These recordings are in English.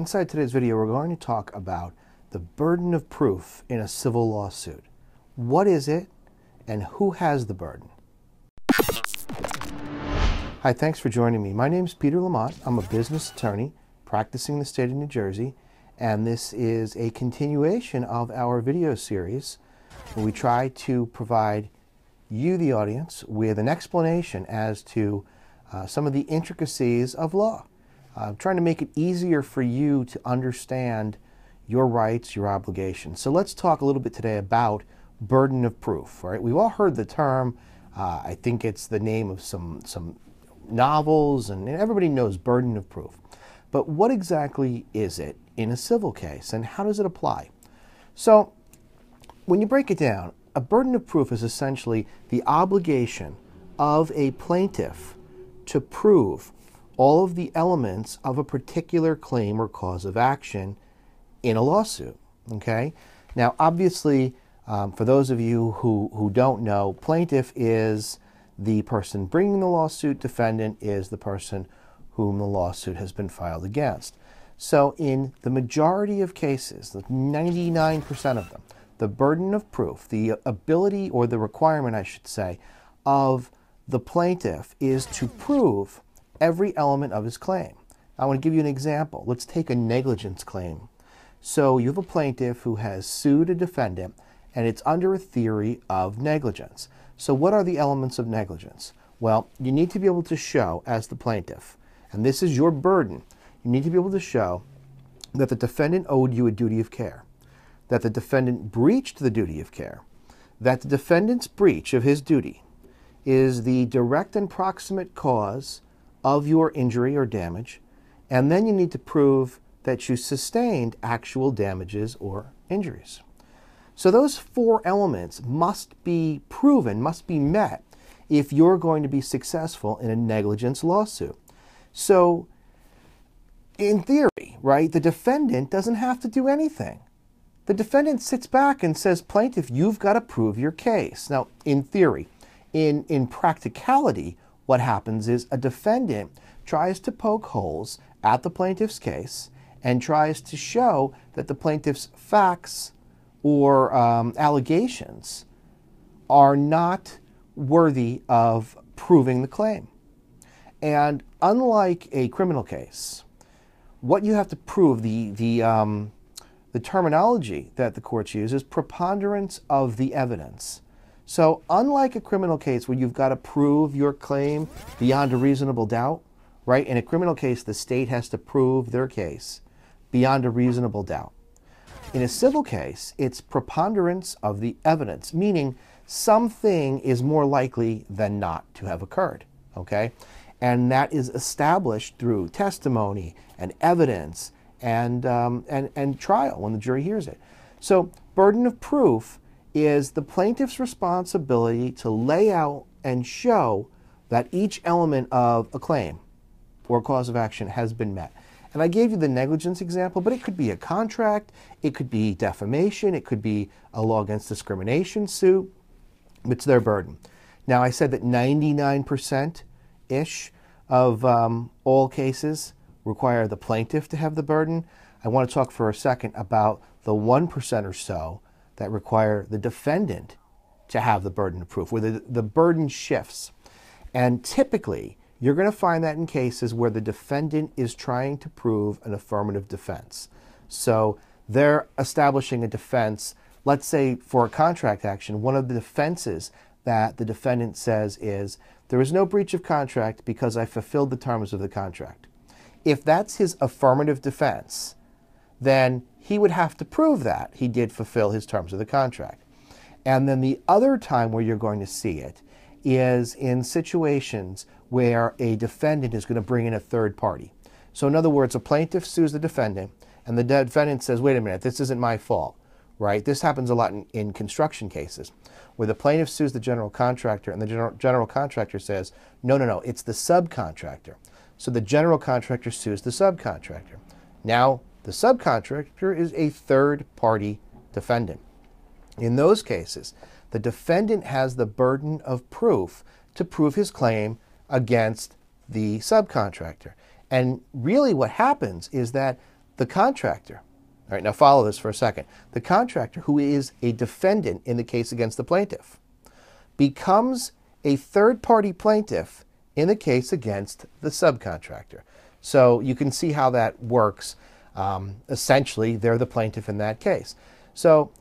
Inside today's video, we're going to talk about the burden of proof in a civil lawsuit. What is it, and who has the burden? Hi, thanks for joining me. My name is Peter Lamont. I'm a business attorney practicing in the state of New Jersey, and this is a continuation of our video series where we try to provide you, the audience, with an explanation as to some of the intricacies of law. Trying to make it easier for you to understand your rights, your obligations. So let's talk a little bit today about burden of proof. All right, we've all heard the term. I think it's the name of some novels, and everybody knows burden of proof. But what exactly is it in a civil case, and how does it apply? So when you break it down, a burden of proof is essentially the obligation of a plaintiff to prove all of the elements of a particular claim or cause of action in a lawsuit, okay? Now, obviously, for those of you who don't know, plaintiff is the person bringing the lawsuit, defendant is the person whom the lawsuit has been filed against. So in the majority of cases, 99% of them, the burden of proof, the ability or the requirement, I should say, of the plaintiff is to prove every element of his claim. I want to give you an example. Let's take a negligence claim. So you have a plaintiff who has sued a defendant, and it's under a theory of negligence. So what are the elements of negligence? Well, you need to be able to show as the plaintiff, and this is your burden, you need to be able to show that the defendant owed you a duty of care, that the defendant breached the duty of care, that the defendant's breach of his duty is the direct and proximate cause of your injury or damage, and then you need to prove that you sustained actual damages or injuries. So those four elements must be proven, must be met if you're going to be successful in a negligence lawsuit. So in theory, right, the defendant doesn't have to do anything. The defendant sits back and says, plaintiff, you've got to prove your case. Now, in theory, in practicality, what happens is a defendant tries to poke holes at the plaintiff's case and tries to show that the plaintiff's facts or allegations are not worthy of proving the claim. And unlike a criminal case, what you have to prove, the terminology that the courts use is preponderance of the evidence. So unlike a criminal case where you've got to prove your claim beyond a reasonable doubt, right? In a criminal case, the state has to prove their case beyond a reasonable doubt. In a civil case, it's preponderance of the evidence, meaning something is more likely than not to have occurred, okay? And that is established through testimony and evidence and trial when the jury hears it. So burden of proof is the plaintiff's responsibility to lay out and show that each element of a claim or cause of action has been met. And I gave you the negligence example, but it could be a contract, it could be defamation, it could be a law against discrimination suit. It's their burden. Now, I said that 99%-ish of all cases require the plaintiff to have the burden. I want to talk for a second about the 1% or so that require the defendant to have the burden of proof, where the burden shifts. And typically, you're going to find that in cases where the defendant is trying to prove an affirmative defense. So they're establishing a defense. Let's say for a contract action, one of the defenses that the defendant says is, there is no breach of contract because I fulfilled the terms of the contract. If that's his affirmative defense, then he would have to prove that he did fulfill his terms of the contract. And then the other time where you're going to see it is in situations where a defendant is going to bring in a third party. So in other words, a plaintiff sues the defendant, and the defendant says, wait a minute, this isn't my fault, right? This happens a lot in construction cases, where the plaintiff sues the general contractor, and the general contractor says, no, it's the subcontractor. So the general contractor sues the subcontractor. Now, the subcontractor is a third-party defendant. In those cases, the defendant has the burden of proof to prove his claim against the subcontractor. And really what happens is that the contractor, all right, now follow this for a second, the contractor, who is a defendant in the case against the plaintiff, becomes a third-party plaintiff in the case against the subcontractor. So you can see how that works. Essentially, they're the plaintiff in that case. So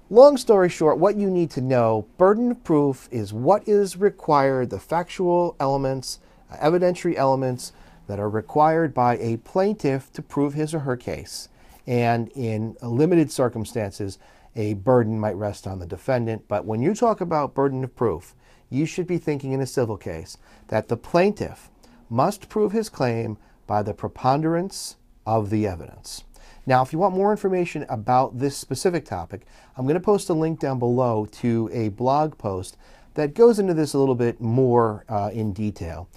long story short, what you need to know, burden of proof is what is required, the factual elements, evidentiary elements that are required by a plaintiff to prove his or her case. And in limited circumstances, a burden might rest on the defendant. But when you talk about burden of proof, you should be thinking in a civil case that the plaintiff must prove his claim by the preponderance of the evidence. Now, if you want more information about this specific topic, I'm going to post a link down below to a blog post that goes into this a little bit more in detail.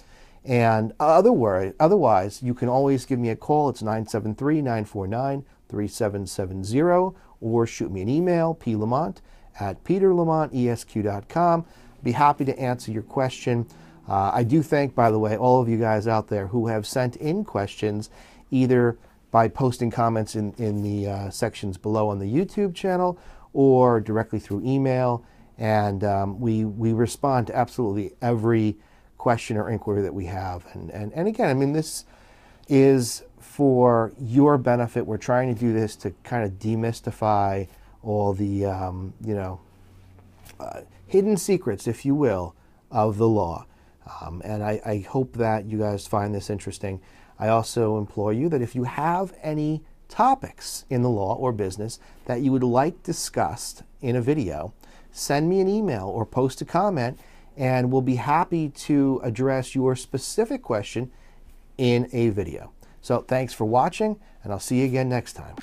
And otherwise, you can always give me a call. It's 973-949-3770, or shoot me an email, plamont@peterlamontesq.com. Be happy to answer your question. I do thank, by the way, all of you guys out there who have sent in questions, either by posting comments in the sections below on the YouTube channel or directly through email. And we respond to absolutely every question or inquiry that we have. And again, I mean, this is for your benefit. We're trying to do this to kind of demystify all the, hidden secrets, if you will, of the law. And I hope that you guys find this interesting. I also implore you that if you have any topics in the law or business that you would like discussed in a video, send me an email or post a comment, and we'll be happy to address your specific question in a video. So thanks for watching, and I'll see you again next time.